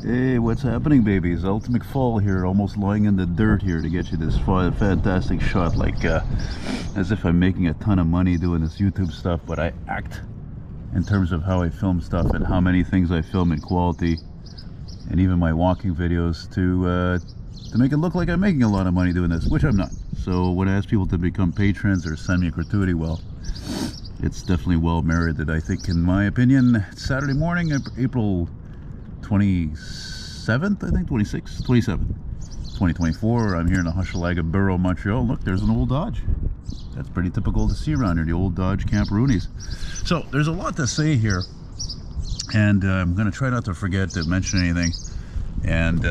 Hey, what's happening, babies? Elton McFall here, almost lying in the dirt here to get you this fantastic shot, like as if I'm making a ton of money doing this YouTube stuff, but I act in terms of how I film stuff and how many things I film in quality, and even my walking videos to make it look like I'm making a lot of money doing this, which I'm not. So when I ask people to become patrons or send me a gratuity, well, it's definitely well merited, I think, in my opinion. It's Saturday morning, April 27th, I think, 27th, 2024. I'm here in the Hochelaga Borough, Montreal. Look, there's an old Dodge. That's pretty typical to see around here, the old Dodge Camperoonies. So there's a lot to say here, and I'm going to try not to forget to mention anything. And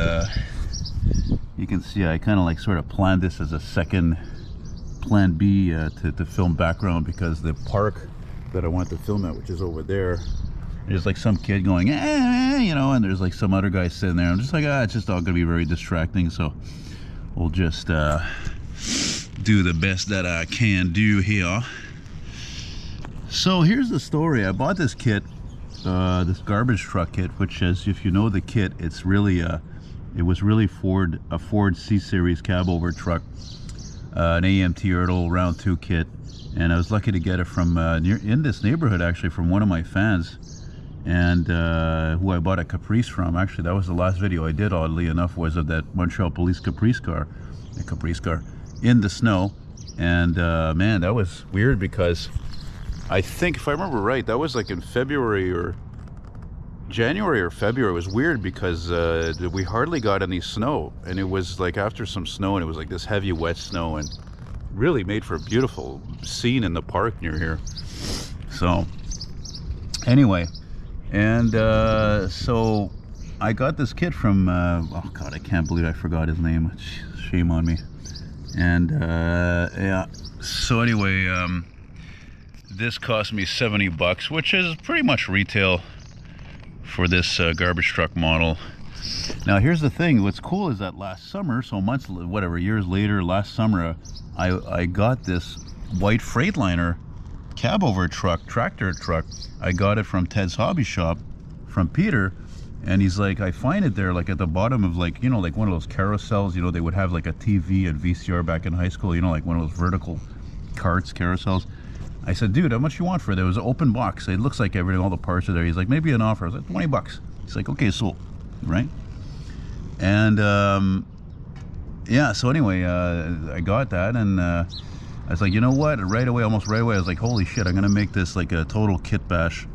you can see I kind of like sort of planned this as a second plan B to film background, because the park that I want to film at, which is over there, there's like some kid going, you know, and there's like some other guy sitting there. I'm just like, it's just all gonna be very distracting, so we'll just do the best that I can do here. So here's the story. I bought this kit, this garbage truck kit, which is, if you know the kit, it's really it was really a Ford C-Series cab over truck, an AMT Ertl round 2 kit, and I was lucky to get it from in this neighborhood, actually, from one of my fans, and who I bought a Caprice from. Actually, that was the last video I did, oddly enough, was of that Montreal police Caprice car in the snow. And man, that was weird, because I think, if I remember right, that was like in February or January or February. It was weird because we hardly got any snow, and it was like after some snow, and it was like this heavy wet snow, and really made for a beautiful scene in the park near here. So anyway, and so I got this kit from oh god, I can't believe I forgot his name. Shame on me. And yeah, so anyway, this cost me $70, which is pretty much retail for this garbage truck model. Now here's the thing, what's cool is that last summer, so months, whatever, years later, last summer, I got this white Freightliner cab over truck, tractor truck. I got it from Ted's Hobby Shop, from Peter, and he's like, I find it there, like at the bottom of, like, you know, like one of those carousels, you know, they would have like a TV and VCR back in high school, you know, like one of those vertical carts, carousels. I said, dude, how much you want for it? There was an open box. It looks like everything, all the parts are there. He's like, maybe an offer. I was like, $20. He's like, okay, sold, right? And yeah, so anyway, I got that, and I was like, you know what? Right away, almost right away, I was like, holy shit, I'm gonna make this like a total kit bash.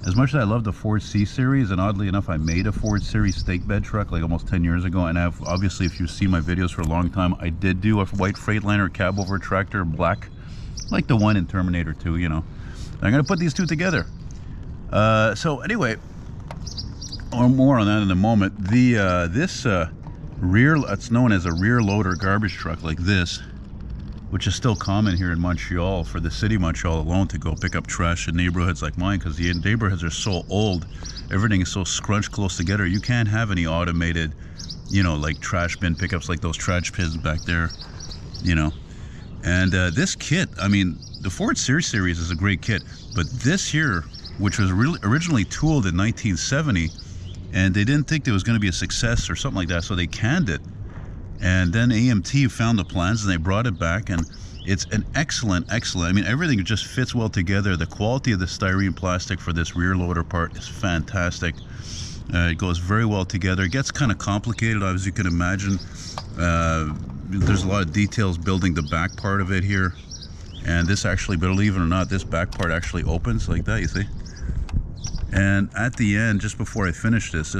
As much as I love the Ford C-Series, and oddly enough, I made a Ford Series stake bed truck like almost 10 years ago, and I've obviously, if you see my videos for a long time, I did do a white Freightliner cab over tractor, black, like the one in Terminator 2, you know. I'm gonna put these two together. So anyway, or more on that in a moment. The this rear, it's known as a rear loader garbage truck like this, which is still common here in Montreal, for the city of Montreal alone, to go pick up trash in neighborhoods like mine, because the neighborhoods are so old, everything is so scrunched close together. You can't have any automated, you know, like trash bin pickups like those trash bins back there, you know. And this kit, I mean, the Ford Series is a great kit, but this here, which was really originally tooled in 1970, and they didn't think it was going to be a success or something like that, so they canned it. And then AMT found the plans, and they brought it back, and it's an excellent, I mean, everything just fits well together. The quality of the styrene plastic for this rear loader part is fantastic. It goes very well together. It gets kind of complicated, as you can imagine. There's a lot of details building the back part of it here, and this actually, believe it or not, this back part actually opens like that, you see. And at the end, just before I finished this,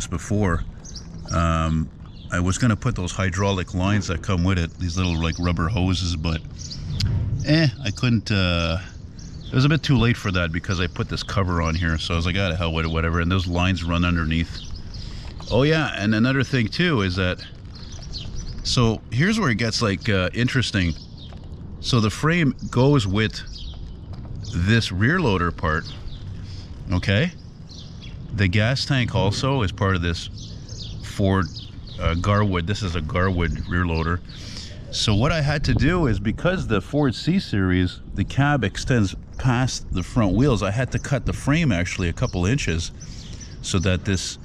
I was going to put those hydraulic lines that come with it, these little like rubber hoses, but I couldn't. It was a bit too late for that, because I put this cover on here, so I was like, ah, the hell with it, whatever. And those lines run underneath. Oh yeah, and another thing too is that, so here's where it gets like interesting. So the frame goes with this rear loader part, okay? The gas tank also is part of this Ford Garwood. This is a Garwood rear loader. So what I had to do is, because the Ford C-Series, the cab extends past the front wheels, I had to cut the frame actually a couple inches so that this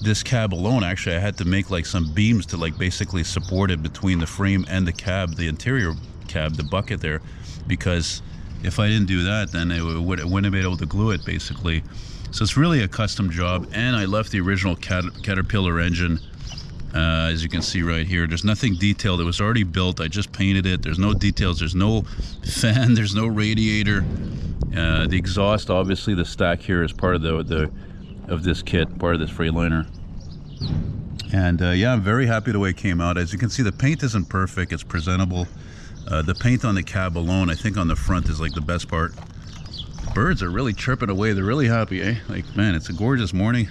this cab alone, actually I had to make like some beams to like basically support it between the frame and the cab, the interior cab, the bucket there, because if I didn't do that, then it wouldn't have been able to glue it basically. So it's really a custom job, and I left the original Caterpillar engine, as you can see right here. There's nothing detailed, it was already built, I just painted it. There's no details, there's no fan, there's no radiator. The exhaust, obviously the stack here is part of of this kit, part of this Freightliner. And yeah, I'm very happy the way it came out. As you can see, the paint isn't perfect, it's presentable. The paint on the cab alone, I think on the front, is like the best part. Birds are really chirping away, they're really happy, eh? Like, man, it's a gorgeous morning.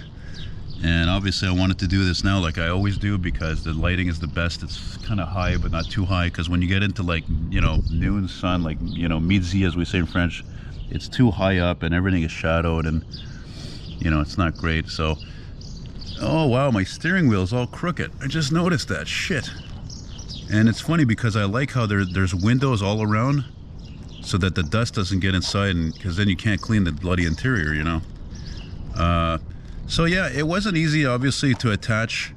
And obviously I wanted to do this now like I always do, because the lighting is the best. It's kind of high but not too high, because when you get into like, you know, noon sun, like, you know, midi as we say in French, it's too high up and everything is shadowed, and you know, it's not great. So, oh wow, my steering wheel is all crooked. I just noticed that. Shit. And it's funny because I like how there's windows all around so that the dust doesn't get inside, and because then you can't clean the bloody interior, you know. So yeah, it wasn't easy obviously to attach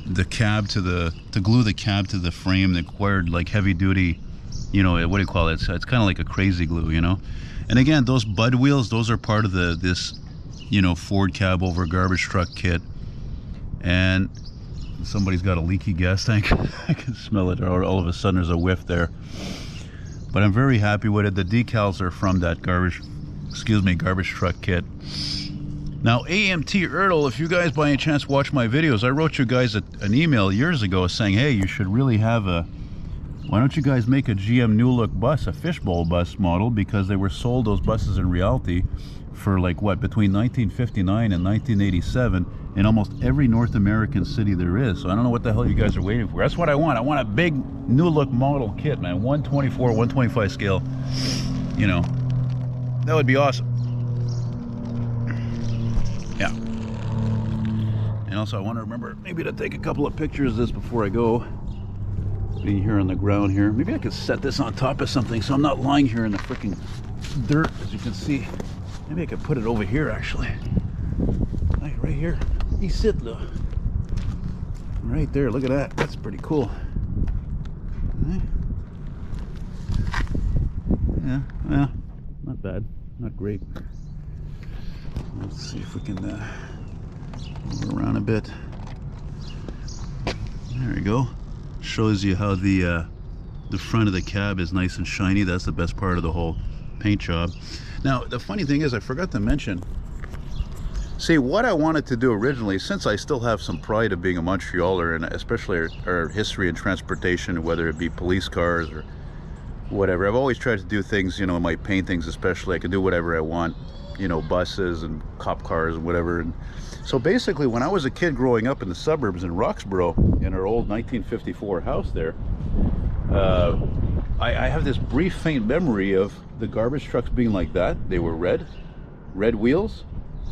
the cab to glue the cab to the frame. It required like heavy duty, you know, what do you call it? It's kind of like a crazy glue, you know. And again, those bud wheels, those are part of this, you know, Ford cab over garbage truck kit. And somebody's got a leaky gas tank. I can smell it, or all of a sudden there's a whiff there. But I'm very happy with it. The decals are from that garbage truck kit. Now, AMT Ertl, if you guys by any chance watch my videos, I wrote you guys an email years ago saying, hey, you should really have why don't you guys make a GM New Look bus, a fishbowl bus model, because they were sold, those buses in reality, for like what, between 1959 and 1987 in almost every North American city there is. So I don't know what the hell you guys are waiting for. That's what I want. I want a big New Look model kit, man. 124, 125 scale. You know, that would be awesome. Yeah. And also I want to remember maybe to take a couple of pictures of this before I go. Being here on the ground here. Maybe I could set this on top of something so I'm not lying here in the freaking dirt, as you can see. Maybe I could put it over here actually. Like right here. Right there, look at that. That's pretty cool. Yeah, well, not bad. Not great. Let's see if we can move around a bit. There we go. Shows you how the front of the cab is nice and shiny. That's the best part of the whole paint job. Now the funny thing is, I forgot to mention, see, what I wanted to do originally, since I still have some pride of being a Montrealer, and especially our history in transportation, whether it be police cars or whatever, I've always tried to do things, you know, in my paintings especially, I can do whatever I want, you know, buses and cop cars and whatever. And so basically, when I was a kid growing up in the suburbs in Roxborough, in our old 1954 house there, I have this brief faint memory of the garbage trucks being like that. They were red wheels.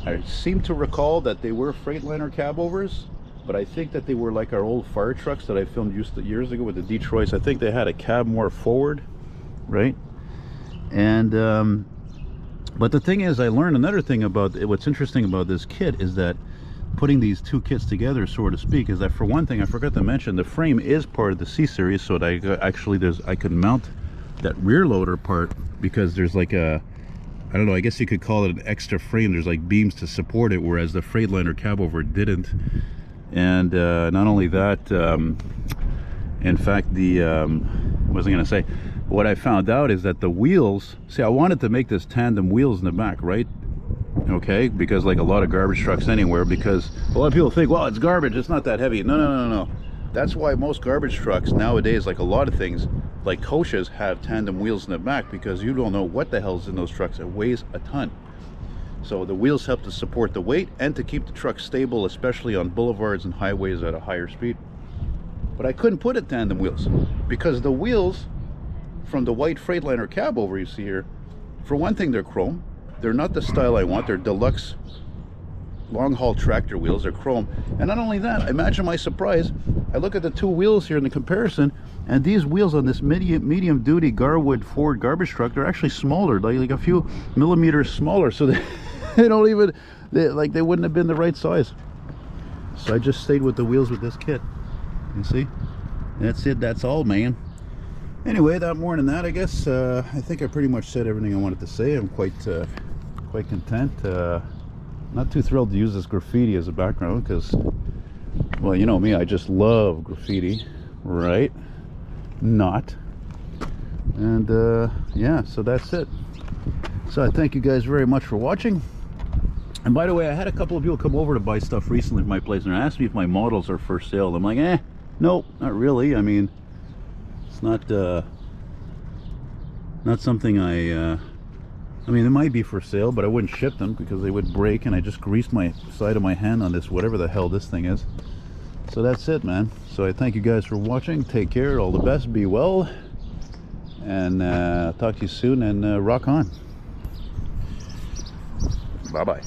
I seem to recall that they were Freightliner cabovers, but I think that they were like our old fire trucks that I filmed years ago with the Detroits. I think they had a cab more forward, right? And but the thing is, I learned another thing about what's interesting about this kit is that putting these two kits together, so to speak, is that for one thing, I forgot to mention, the frame is part of the C series, so that I could mount that rear loader part, because there's like a, I don't know, I guess you could call it an extra frame. There's like beams to support it, whereas the Freightliner cabover didn't. And not only that, in fact, what was I going to say? What I found out is that the wheels, see, I wanted to make this tandem wheels in the back, right? Okay, because like a lot of garbage trucks anywhere, because a lot of people think, well, it's garbage, it's not that heavy. No. That's why most garbage trucks nowadays, like a lot of things, like coaches, have tandem wheels in the back, because you don't know what the hell's in those trucks. It weighs a ton. So the wheels help to support the weight and to keep the truck stable, especially on boulevards and highways at a higher speed. But I couldn't put it tandem wheels, because the wheels from the white Freightliner cab over you see here, for one thing, they're chrome. They're not the style I want. They're deluxe long haul tractor wheels. They're chrome. And not only that, imagine my surprise, I look at the two wheels here in the comparison, and these wheels on this medium duty Garwood Ford garbage truck, they're actually smaller, like a few millimeters smaller. So they don't even, they wouldn't have been the right size. So I just stayed with the wheels with this kit. You see? That's it. That's all, man. Anyway, that more than that, I guess. I think I pretty much said everything I wanted to say. I'm quite content. Not too thrilled to use this graffiti as a background because, well, you know me, I just love graffiti, right? Not. And yeah, so that's it. So I thank you guys very much for watching. And by the way, I had a couple of people come over to buy stuff recently from my place and asked me if my models are for sale. I'm like, no, not really. I mean, it's not something I mean, it might be for sale, but I wouldn't ship them because they would break, and I just greased my side of my hand on this, whatever the hell this thing is. So that's it, man. So I thank you guys for watching. Take care, all the best, be well, and talk to you soon, and rock on. Bye-bye.